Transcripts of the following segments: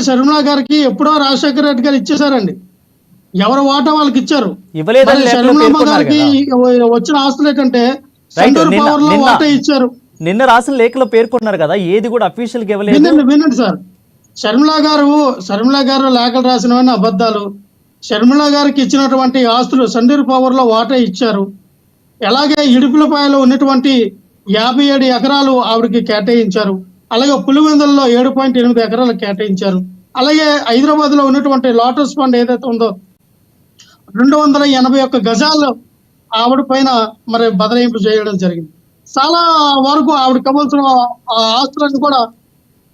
షర్మిలా గారికి ఎప్పుడో రాజశేఖర రెడ్డి గారు ఇచ్చేసారండి. ఎవరు వాటా వాళ్ళకి ఇచ్చారు. ఇవ్వలేదని లేఖలో షర్మిలమ్మ పేర్కొన్నారు గారికి కదా. వచ్చిన ఆస్తులు ఏంటంటే రైట్. సండూరు పవర్ లో వాటా ఇచ్చారు. నిన్న రాసిన లేఖలో పేర్కొన్నారు కదా, ఏది కూడా అఫీషియల్ గా ఇవ్వలేదు. వినండి సార్, షర్మిలా గారు లేఖలు రాసినవన్నీ అబద్ధాలు. షర్మిలా గారికి ఇచ్చినటువంటి ఆస్తులు సండూరు పవర్ లో వాటా ఇచ్చారు. అలాగే ఇడుపులపాయలో ఉన్నటువంటి 57 ఎకరాలు ఆవిడకి కేటాయించారు. అలాగే పులివెందులలో 7.8 ఎకరాలు కేటాయించారు. అలాగే హైదరాబాద్ లో ఉన్నటువంటి లోటస్ ఫండ్ ఏదైతే ఉందో 281 గజాలు ఆవిడ పైన మరి బదలాయింపు చేయడం జరిగింది. చాలా వరకు ఆవిడ కావాల్సిన ఆస్తులను కూడా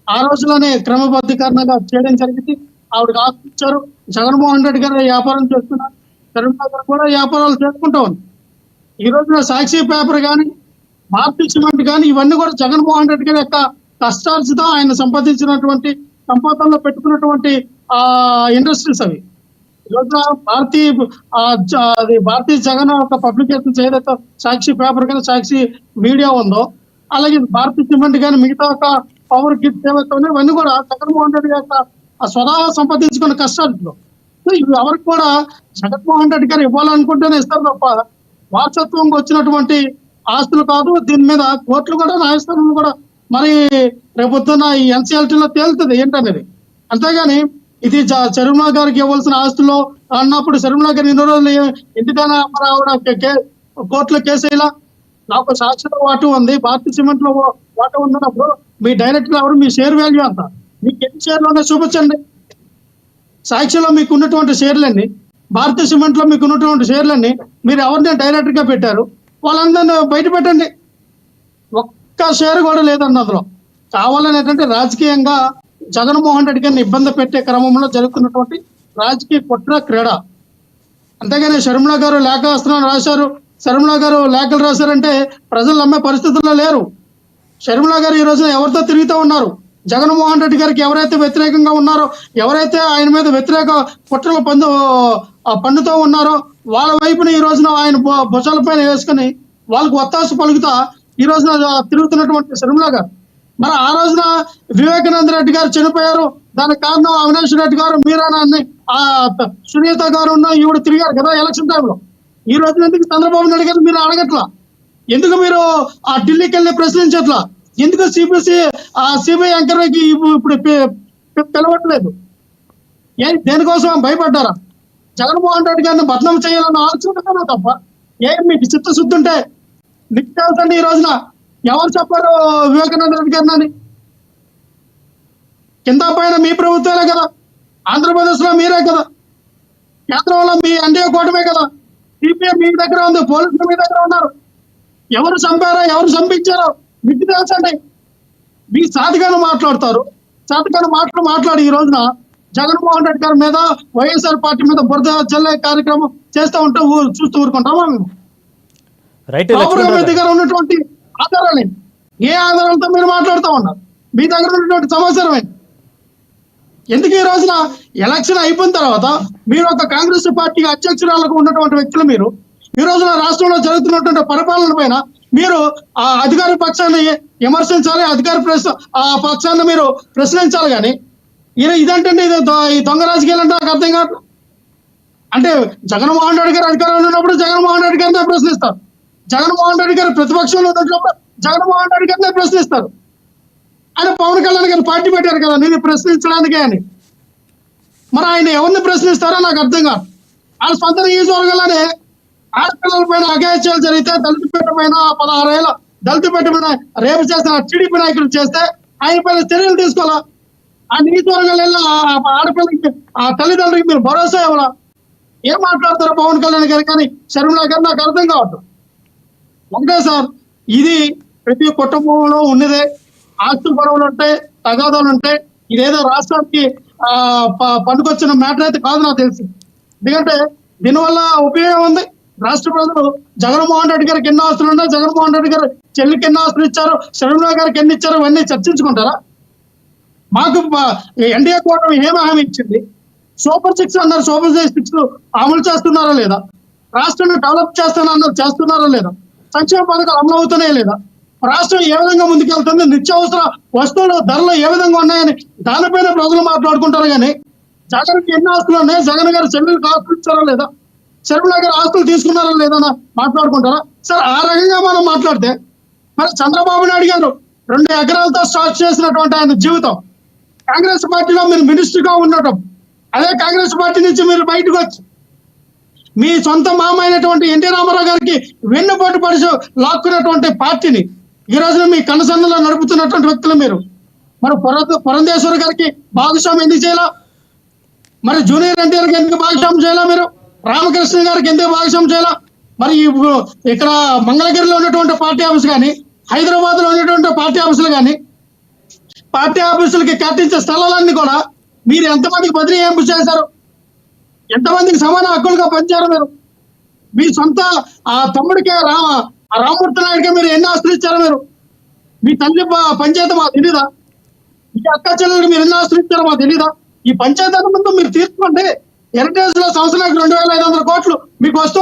ఆ రోజులోనే క్రమబద్ధీకరణగా చేయడం జరిగింది. ఆవిడకి ఆస్తులు ఇచ్చారు. జగన్మోహన్ రెడ్డి గారు వ్యాపారం చేస్తున్నారు, షర్మిలా గారు కూడా వ్యాపారాలు చేసుకుంటా ఉంది. ఈ రోజున సాక్షి పేపర్ కానీ, భారతీయ సిమెంట్ కానీ ఇవన్నీ కూడా జగన్మోహన్ రెడ్డి గారి యొక్క కష్టార్జితం, ఆయన సంపాదించినటువంటి సంపాదనలో పెట్టుకున్నటువంటి ఇండస్ట్రీస్ అవి. ఈ రోజున భారతీయ జగన్ ఒక పబ్లికేషన్స్ ఏదైతే సాక్షి పేపర్ కానీ, సాక్షి మీడియా ఉందో, అలాగే భారతీయ సిమెంట్ కానీ, మిగతా ఒక పవర్ గిఫ్ట్ ఏవైతే ఉన్నాయో ఇవన్నీ కూడా జగన్మోహన్ రెడ్డి యొక్క స్వతహా సంపాదించుకున్న కష్టార్జితం. ఇవి ఎవరికి కూడా జగన్మోహన్ రెడ్డి గారు ఇవ్వాలనుకుంటేనే ఇస్తారు తప్ప వారసత్వంగా వచ్చినటువంటి ఆస్తులు కాదు. దీని మీద కోర్టులు కూడా, న్యాయస్థానంలో కూడా మరి రేపొద్దున్న ఈ ఎన్సీఎల్టీలో తేలుతుంది ఏంటనేది. అంతేగాని ఇది షర్మిలా గారికి ఇవ్వాల్సిన ఆస్తుల్లో అన్నప్పుడు షర్మిలా గారు ఇన్ని రోజులు ఎందుకైనా మరి ఆవిడ కోర్టులో కేసు వేయాల? నాకు సాక్షిలో వాటు ఉంది, భారతీయ సిమెంట్ లో వాటు ఉన్నప్పుడు మీ డైరెక్టర్ ఎవరు, మీ షేర్ వాల్యూ అంత, మీకు ఎన్ని షేర్లు ఉన్నాయో చూపించండి. సాక్షిలో మీకు ఉన్నటువంటి షేర్లన్నీ, భారతీయ సిమెంట్ లో మీకు ఉన్నటువంటి షేర్లన్నీ మీరు ఎవరిని డైరెక్టర్ గా పెట్టారు, వాళ్ళందరినీ బయట పెట్టండి. ఒక్క షేర్ కూడా లేదండి అందులో. కావాలని ఏంటంటే రాజకీయంగా జగన్మోహన్ రెడ్డి గారిని ఇబ్బంది పెట్టే క్రమంలో జరుగుతున్నటువంటి రాజకీయ కుట్ర క్రీడ. అంతేగాని షర్మిలా గారు లేఖ రాశారు, షర్మిలా గారు లేఖలు రాశారంటే ప్రజలు నమ్మే పరిస్థితుల్లో లేరు. షర్మిలా గారు ఈ రోజున ఎవరితో తిరుగుతూ ఉన్నారు? జగన్మోహన్ రెడ్డి గారికి ఎవరైతే వ్యతిరేకంగా ఉన్నారో, ఎవరైతే ఆయన మీద వ్యతిరేక కుట్రలు పన్నుతో ఉన్నారో వాళ్ళ వైపున ఈ రోజున ఆయన భుజాల పైన వేసుకుని వాళ్ళకు ఒత్తాసు పలుకుతా ఈ రోజున తిరుగుతున్నటువంటి షర్మిలా గారు. మరి ఆ రోజున వివేకానంద రెడ్డి గారు చనిపోయారు, దానికి కారణం అవినాష్ రెడ్డి గారు, మీరానాన్ని, సునీత గారు ఉన్న ఈవిడ తిరిగారు కదా ఎలక్షన్ టైంలో. ఈ రోజున ఎందుకు చంద్రబాబు నాయుడు గారు మీరు అడగట్లా? ఎందుకు మీరు ఆ ఢిల్లీకి వెళ్ళి ప్రశ్నించట్లా? ఎందుకు సిబిఐ ఎంక్వైరీకి ఇప్పుడు పిలవట్లేదు? దేనికోసం భయపడ్డారా? జగన్మోహన్ రెడ్డి గారిని బదనాం చేయాలన్న ఆలోచన తప్ప మీకు చిత్తశుద్ధి ఉంటే మీకు తెలుసండి. ఈ రోజున ఎవరు చెప్పారు వివేకానంద రెడ్డి గారిని అని? కింద పైన మీ ప్రభుత్వాలే కదా, ఆంధ్రప్రదేశ్ లో మీరే కదా, కేంద్రంలో మీ ఎన్డీఏ కూటమే కదా, సిపిఎం మీ దగ్గర ఉంది, పోలీసులు మీ దగ్గర ఉన్నారు. ఎవరు చంపారో, ఎవరు చంపించారో మీకు తెలుసండి. మీ సాధికారం మాట్లాడతారు, సాధికారం మాట్లాడి ఈ రోజున జగన్మోహన్ రెడ్డి గారి మీద, వైఎస్ఆర్ పార్టీ మీద బురద జల్లే కార్యక్రమం చేస్తూ ఉంటే చూస్తూ ఊరుకుంటామా మేము? దగ్గర ఉన్నటువంటి ఆధారాలు ఏ ఆధారాలతో మీరు మాట్లాడుతూ ఉన్నారు? మీ దగ్గర ఉన్నటువంటి సమాచారం ఏంటి? ఎందుకు ఈ రోజున ఎలక్షన్ అయిపోయిన తర్వాత మీరు ఒక కాంగ్రెస్ పార్టీ అధ్యక్షురాలకు ఉన్నటువంటి వ్యక్తులు మీరు ఈ రోజున రాష్ట్రంలో జరుగుతున్నటువంటి పరిపాలన పైన మీరు ఆ అధికార పక్షాన్ని విమర్శించాలి, అధికార పక్షాన్ని మీరు ప్రశ్నించాలి. కానీ ఇదేంటండి, ఈ దొంగ రాజకీయాలు అంటే నాకు అర్థం కాదు. అంటే జగన్మోహన్ రెడ్డి గారు అధికారంలో ఉన్నప్పుడు జగన్మోహన్ రెడ్డి గారిని ప్రశ్నిస్తారు, జగన్మోహన్ రెడ్డి గారు ప్రతిపక్షంలో ఉన్నప్పుడు జగన్మోహన్ రెడ్డి గారిని ప్రశ్నిస్తారు. ఆయన పవన్ కళ్యాణ్ గారు పార్టీ పెట్టారు కదా నేను ప్రశ్నించడానికే అని. మరి ఆయన ఎవరిని ప్రశ్నిస్తారో నాకు అర్థం కాదు. ఆయన సొంత నియోజకవర్గంలోనే ఆడపిల్లల పైన అఘాయిత్యాలు జరిగితే, దళితపేట పైన 16 ఏళ్ళ దళితపేట పైన రేపు చేసిన టీడీపీ నాయకులు చేస్తే ఆయన పైన చర్యలు తీసుకోవాలా? ఆ నియోజకవర్గాలు ఆడపిల్లలకి, ఆ తల్లిదండ్రులకి మీరు భరోసా ఇవ్వాలా? ఏం మాట్లాడతారు పవన్ కళ్యాణ్ గారు కానీ షర్మిలా గారు? నాకు అర్థం కావద్దు. ఒకటే సార్, ఇది ప్రతి కుటుంబంలో ఉన్నదే. ఆస్తి గొడవలు ఉంటాయి, తగాదాలు ఉంటాయి. ఇదేదో రాష్ట్రానికి పనికొచ్చిన మ్యాటర్ అయితే కాదు నాకు తెలిసి. ఎందుకంటే దీనివల్ల ఉపయోగం ఉంది. రాష్ట్ర ప్రజలు జగన్మోహన్ రెడ్డి గారికి ఎన్ని ఆస్తులు ఉన్నాయి, జగన్మోహన్ రెడ్డి గారు చెల్లికి ఎన్ని ఆస్తులు ఇచ్చారు, షర్మిలా గారికి ఎన్ని ఇచ్చారు, ఇవన్నీ చర్చించుకుంటారా? మాకు ఎన్డీఏ కూటమి ఏం హామీ ఇచ్చింది? సూపర్ 6 అన్నారు, సూపర్ 6 అమలు చేస్తున్నారా లేదా? రాష్ట్రాన్ని డెవలప్ చేస్తానన్నారు, చేస్తున్నారా లేదా? సంక్షేమ పథకాలు అమలు అవుతున్నాయా లేదా? రాష్ట్రం ఏ విధంగా ముందుకెళ్తుంది, నిత్యావసర వస్తువుల ధరలు ఏ విధంగా ఉన్నాయని దానిపైన ప్రజలు మాట్లాడుకుంటారు. కానీ జగన్కి ఎన్ని ఆస్తులు ఉన్నాయి, జగన్ గారు చెల్లెలకు ఆస్తులు ఇచ్చారా లేదా, షర్మిల గారు ఆస్తులు తీసుకున్నారా లేదా అని మాట్లాడుకుంటారా? సార్ ఆ రకంగా మనం మాట్లాడితే మరి చంద్రబాబు నాయుడు గారు 2 ఎకరాలతో స్టార్ట్ చేసినటువంటి ఆయన జీవితం, కాంగ్రెస్ పార్టీలో మీరు మినిస్టర్గా ఉండటం, అదే కాంగ్రెస్ పార్టీ నుంచి మీరు బయటకు వచ్చి మీ సొంత మామ అయినటువంటి ఎన్టీ రామారావు గారికి వెన్నుపోటు పరిచు లాక్కున్నటువంటి పార్టీని ఈ రోజున మీ కనసన్నలో నడుపుతున్నటువంటి వ్యక్తులు మీరు. మరి పురంధేశ్వరి గారికి భాగస్వామ్యం ఎందుకు చేయాల? మరి జూనియర్ ఎన్టీఆర్కి ఎందుకు భాగస్వామ్యం చేయాలా? మీరు రామకృష్ణ గారికి ఎందుకు భాగస్వామ్యం చేయాలా? మరి ఇక్కడ మంగళగిరిలో ఉన్నటువంటి పార్టీ ఆఫీస్ కానీ, హైదరాబాద్ లో ఉన్నటువంటి పార్టీ ఆఫీసులు కానీ, పార్టీ ఆఫీసులకి కేటాయించే స్థలాలన్నీ కూడా మీరు ఎంతమందికి బదిలీ ఏంపు చేశారు? ఎంతమందికి సమాన హక్కులుగా పంచారు? మీరు మీ సొంత ఆ తమ్ముడికే రామమూర్తి నాయుడికే మీరు ఎన్ని ఆస్తులు ఇచ్చారు? మీరు మీ తల్లి పంచాయతీ మాకు తెలీదా? మీ అక్క చెల్లెలకి మీరు ఎన్ని ఆస్తులు ఇచ్చారో మాకు తెలీదా? ఈ పంచాయతీ ముందు మీరు తీర్చుకోండి. హెరిటేజ్ లో సంవత్సరానికి 2,500 కోట్లు మీకు వస్తూ